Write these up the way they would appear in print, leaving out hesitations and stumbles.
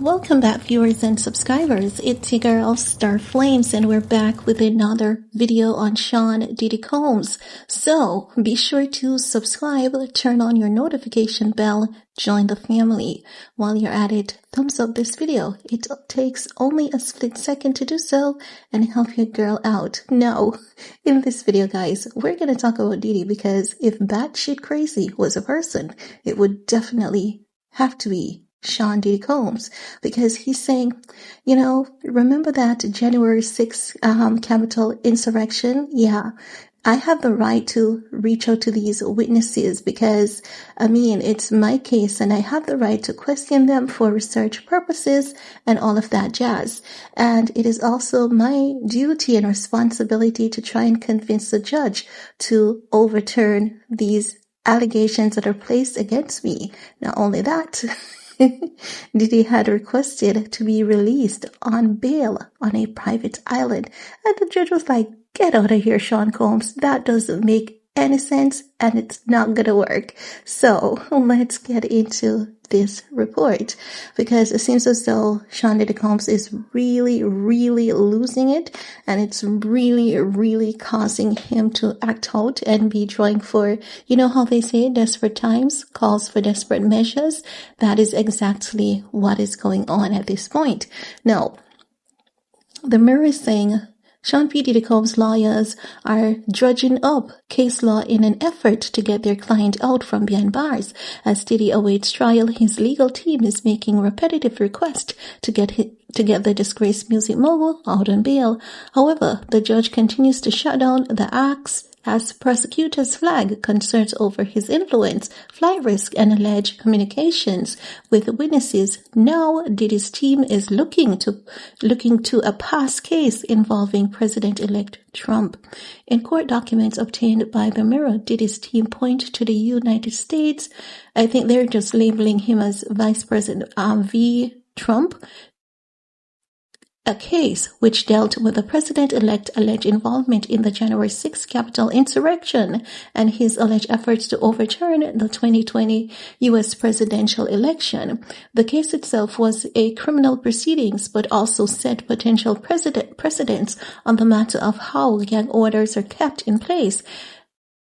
Welcome back, viewers and subscribers. It's your girl Star Flames, and we're back with another video on Sean Diddy Combs. So be sure to subscribe, turn on your notification bell, join the family. While you're at it, thumbs up this video. It takes only a split second to do so and help your girl out. Now, in this video, guys, we're going to talk about Diddy because if batshit crazy was a person, it would definitely have to be Sean Diddy Combs, because he's saying, remember that January 6th Capitol insurrection? Yeah, I have the right to reach out to these witnesses because, it's my case and I have the right to question them for research purposes and all of that jazz. And it is also my duty and responsibility to try and convince the judge to overturn these allegations that are placed against me. Not only that, Diddy had requested to be released on bail on a private island. And the judge was like, get out of here, Sean Combs. That doesn't make any sense and it's not going to work. So let's get into this report, because it seems as though Sean Diddy Combs is really, really losing it, and it's really, really causing him to act out and be drawing for, how they say desperate times calls for desperate measures. That is exactly what is going on at this point. Now, the Mirror is saying Sean P. Diddy Combs' lawyers are drudging up case law in an effort to get their client out from behind bars. As Diddy awaits trial, his legal team is making repetitive requests to get the disgraced music mogul out on bail. However, the judge continues to shut down the acts as prosecutors flag concerns over his influence, flight risk, and alleged communications with witnesses. Now, Diddy's team is looking to a past case involving President-elect Trump. In court documents obtained by the Mirror, Diddy's team point to the United States. I think they're just labeling him as Vice President V. Trump. A case which dealt with the president-elect alleged involvement in the January 6th Capitol insurrection and his alleged efforts to overturn the 2020 U.S. presidential election. The case itself was a criminal proceedings, but also set potential precedents on the matter of how gag orders are kept in place,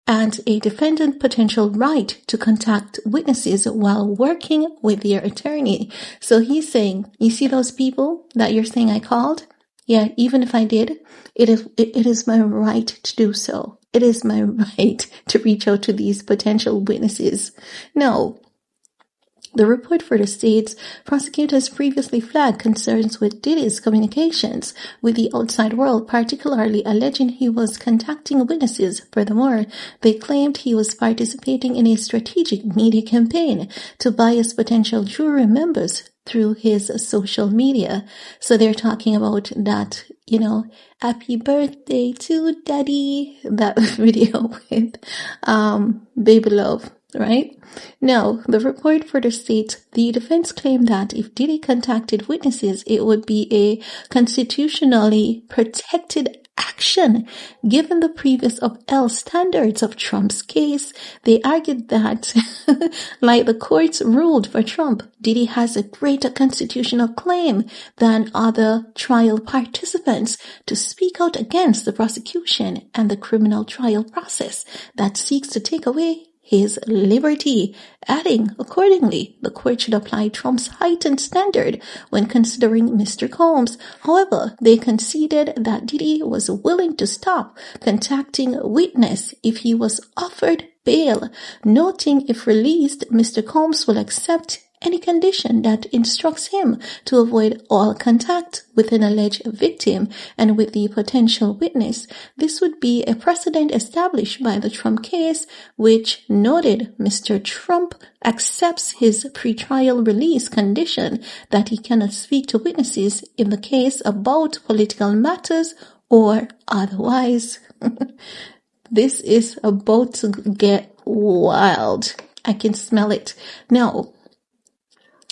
and a defendant potential right to contact witnesses while working with their attorney. So he's saying, you see those people that you're saying I called? Yeah, even if I did, it is my right to do so. It is my right to reach out to these potential witnesses. No. The report further states prosecutors previously flagged concerns with Diddy's communications with the outside world, particularly alleging he was contacting witnesses. Furthermore, they claimed he was participating in a strategic media campaign to bias potential jury members through his social media. So they're talking about that, happy birthday to Daddy, that video with Baby Love. Right? Now, the report further states the defense claimed that if Diddy contacted witnesses, it would be a constitutionally protected action. Given the previous upheld standards of Trump's case, they argued that, like the courts ruled for Trump, Diddy has a greater constitutional claim than other trial participants to speak out against the prosecution and the criminal trial process that seeks to take away his liberty, adding, accordingly, the court should apply Trump's heightened standard when considering Mr. Combs. However, they conceded that Diddy was willing to stop contacting witness if he was offered bail, noting if released, Mr. Combs will accept any condition that instructs him to avoid all contact with an alleged victim and with the potential witness. This would be a precedent established by the Trump case, which noted Mr. Trump accepts his pretrial release condition that he cannot speak to witnesses in the case about political matters or otherwise. This is about to get wild. I can smell it. Now,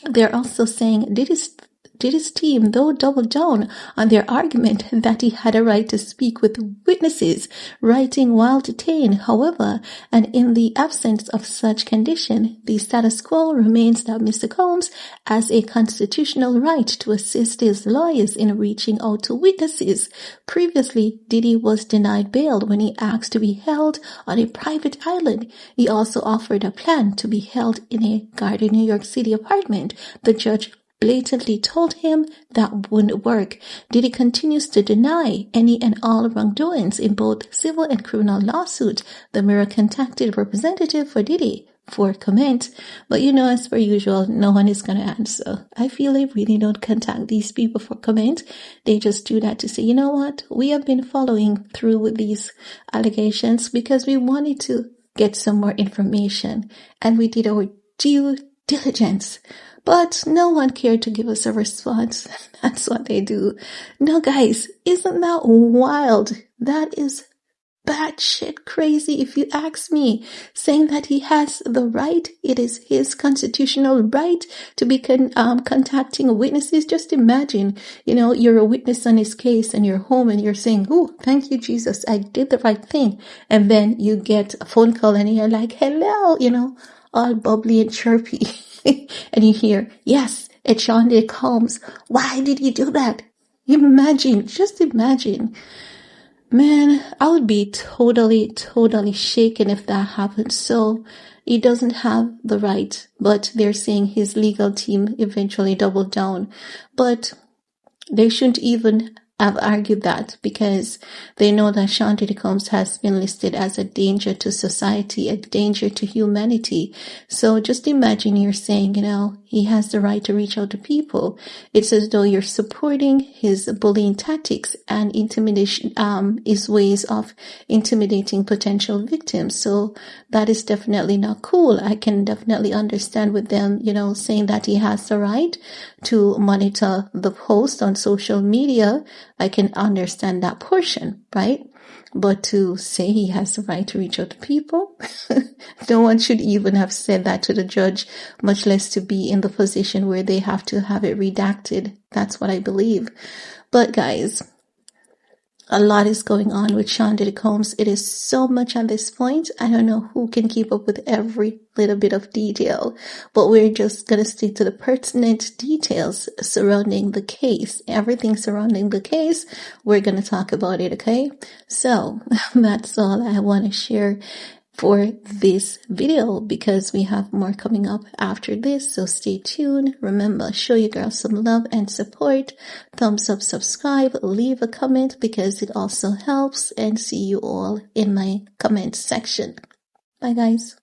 they're also saying Diddy's Diddy's team, though, doubled down on their argument that he had a right to speak with witnesses, writing while detained. However, and in the absence of such condition, the status quo remains that Mr. Combs has a constitutional right to assist his lawyers in reaching out to witnesses. Previously, Diddy was denied bail when he asked to be held on a private island. He also offered a plan to be held in a guarded New York City apartment. The judge blatantly told him that wouldn't work. Diddy continues to deny any and all wrongdoings in both civil and criminal lawsuits. The Mirror contacted representative for Diddy for comment, but as per usual, no one is going to answer. I feel they really don't contact these people for comment. They just do that to say, you know what, we have been following through with these allegations because we wanted to get some more information and we did our due diligence. But no one cared to give us a response. That's what they do. No, guys, isn't that wild? That is batshit crazy if you ask me. Saying that he has the right, it is his constitutional right to be contacting witnesses. Just imagine, you're a witness on his case and you're home and you're saying, oh, thank you, Jesus, I did the right thing. And then you get a phone call and you're like, hello, all bubbly and chirpy. And you hear, yes, it's Sean Diddy Combs. Why did he do that? Just imagine. Man, I would be totally shaken if that happened. So he doesn't have the right, but they're saying his legal team eventually doubled down. But they shouldn't even have argued that because they know that Sean Diddy Combs has been listed as a danger to society, a danger to humanity. So just imagine you're saying, he has the right to reach out to people. It's as though you're supporting his bullying tactics and intimidation, his ways of intimidating potential victims. So that is definitely not cool. I can definitely understand with them, saying that he has the right to monitor the post on social media. I can understand that portion, right? But to say he has the right to reach out to people, no one should even have said that to the judge, much less to be in the position where they have to have it redacted. That's what I believe. But guys, a lot is going on with Sean Diddy Combs. It is so much at this point. I don't know who can keep up with every little bit of detail, but we're just going to stick to the pertinent details surrounding the case. Everything surrounding the case, we're going to talk about it, okay? So that's all I want to share for this video because we have more coming up after this, so stay tuned. Remember, show your girl some love and support. Thumbs up, subscribe, leave a comment because it also helps, and see you all in my comment section. Bye guys.